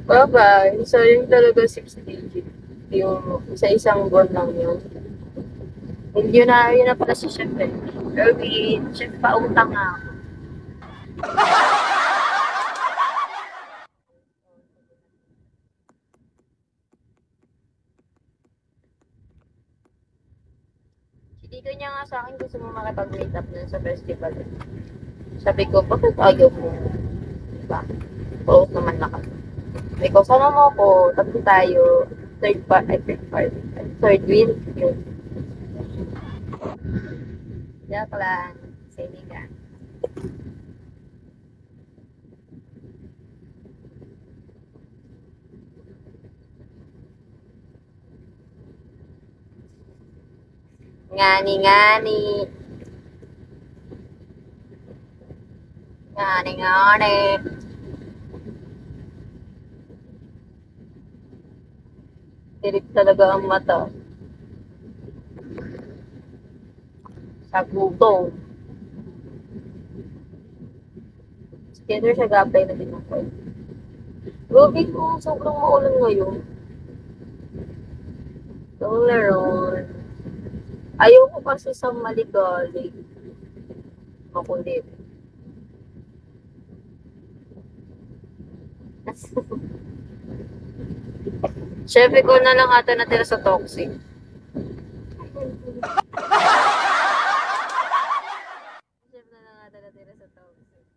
Bye-bye. So, yung talaga 6 digit. Yung isa-isang buwan lang yun. Hindi yun na pala si Chef eh. Erwin, Chef, pautang nga ako. Dito niya nga sa akin gusto mo makipag-meet up nun sa festival. Sabi ko, bakit ayaw mo? Diba? Oo naman na kami. Sabi ko, sama mo ako, tatlo tayo, third part, third wheel, yun. Joke lang, sinigang. Ngani, ngani. Ngani, ngani. Tirik talaga ang mata. Sa gutom. Together siya gabay na din ako. Grabe ko, sobrang maulan ngayon. Tularon. Ayoko kasi sa maligalig. Makulit. Chef, ikaw na lang ata natira sa toxic. Chef na lang ata natira sa toxic.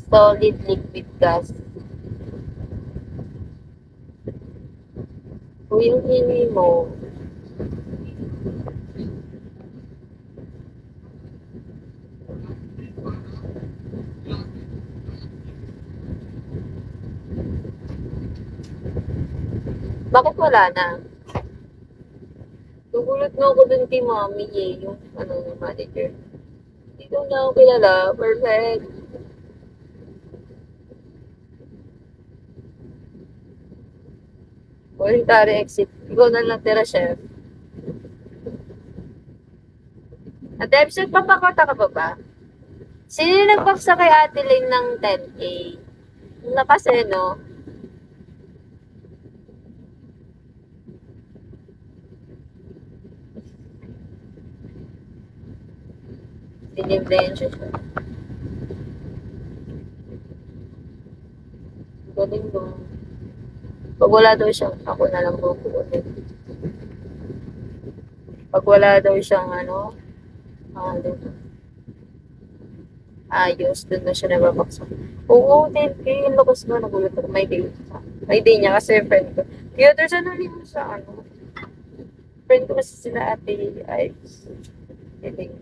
Solid liquid gas. Kung yung hini mo, bakit wala na? Nagulat na ako dun kay Mami eh, yung ano, manager. Dito na ako kilala, perfect. Voluntary exit. Ikaw na lang tira, chef. At episode, papakota ka pa ba? Sino yung nagpaksa kay Ate Lane ng 10K? Na kasi, no? Dinibdensya siya. Galing mo. Pag wala daw siyang, ako na lang bubuunin. Pag wala daw siyang, ano, dito, ayos, dun na siya nababaksak. Oo, 10K, yung lakas na, nagulat ako. May day niya kasi friend ko. Theater sa nalim sa ano. Friend ko kasi sila ate ay galing.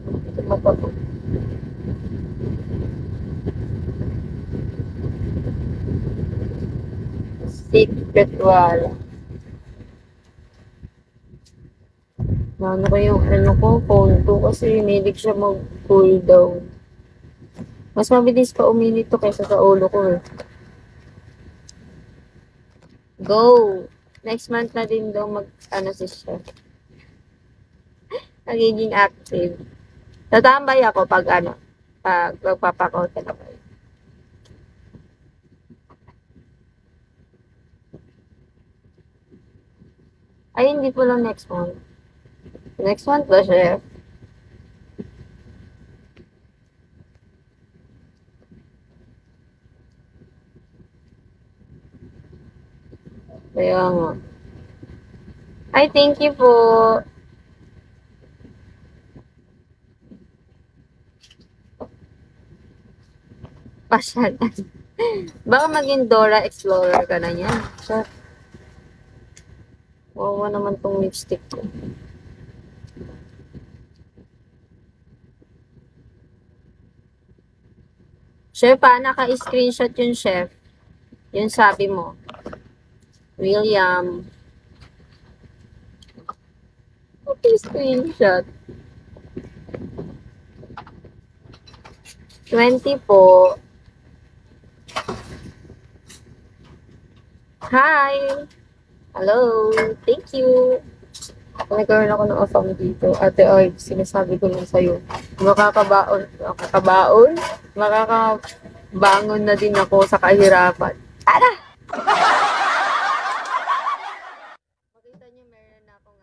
Ito mapapag. Secret wala. Ano ko yung ano ko, phone ko kasi hinilig siya mag-cool down. Mas mabilis pa uminit to kaysa sa ulo ko eh. Go! Next month na din daw ano si siya. Nagiging active. Tatambay ako pag ano, pag magpapakaw talaga. Ay, hindi po lang next month. Next month ba, chef? Kaya nga. Ay, thank you po. Pasyalan. Baka maging Dora Explorer ka na yan. Chef. Wawa naman tong lipstick ko. Chef, naka-screenshot yun, chef. Yun sabi mo. William. Okay, screenshot. 20 po. Hi! Hello! Thank you! Kung nagkaroon ako ng asam dito, ate ay, sinasabi ko lang sa'yo, makakabangon na din ako sa kahirapan. Tara! Makita niyo meron na akong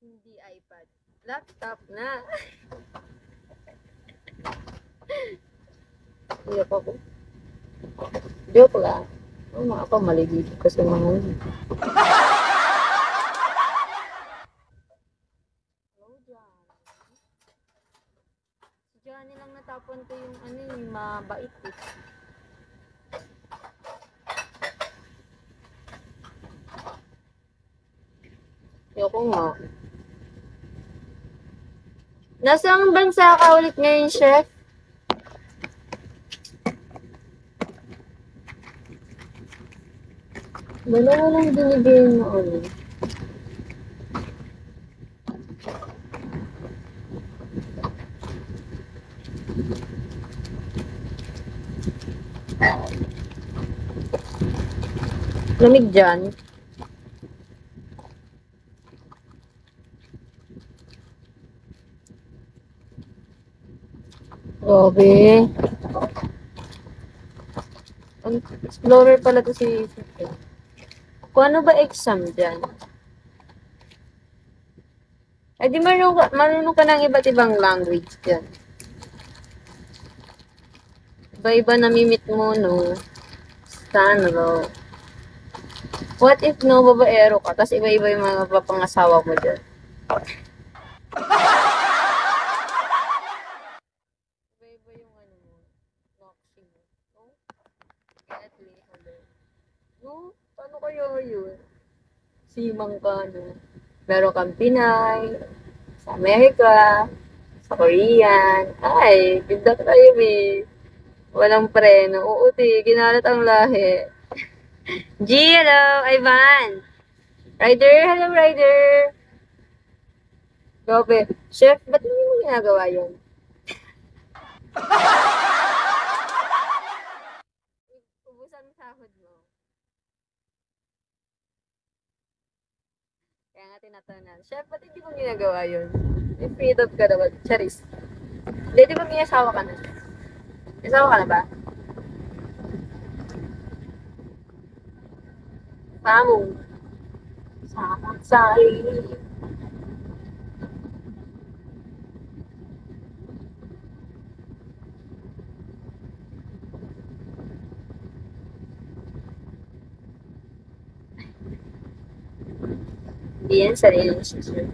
hindi iPad. Laptop na. Iyak ako. Joke lang. Mga ako maligigit ko sa mga yun. Hello, Johnny. Si Johnny lang natapon ko yung yung mabait eh. Ayoko nga. Nasaan bansa ka ulit ngayon, chef? Dalawa lang binibigay mo ulit. Lamig dyan. Grabe. Explorer pala to si Sito. Kung ano ba exam dyan? Eh di marunong ka ng iba't ibang language dyan. Iba-iba namimit mo, no? Stanro. What if no, babaero ka, tapos iba-iba yung mga papangasawa mo dyan? Iba-iba yung mo, noxy mo. No? Get me, no? Paano kayo yun? Simang ka, no? Meron kang Pinay, sa Amerika, sa Korean. Ay, ganda tayo, eh. Walang preno. Oo, ginalat ang lahi. G, hello, Ivan. Ryder, hello, Ryder. Grabe. Chef, ba't hindi mo ginagawa yun? Ubusan mo sahod mo. Kaya nga tinatanan. Chef, ba't hindi mo ginagawa yun? May freedom ka naman. Charis. Hindi, di ba may asawa ka na? Asawa ka na ba? Kamu. Sama saya. Bien, sarili siya.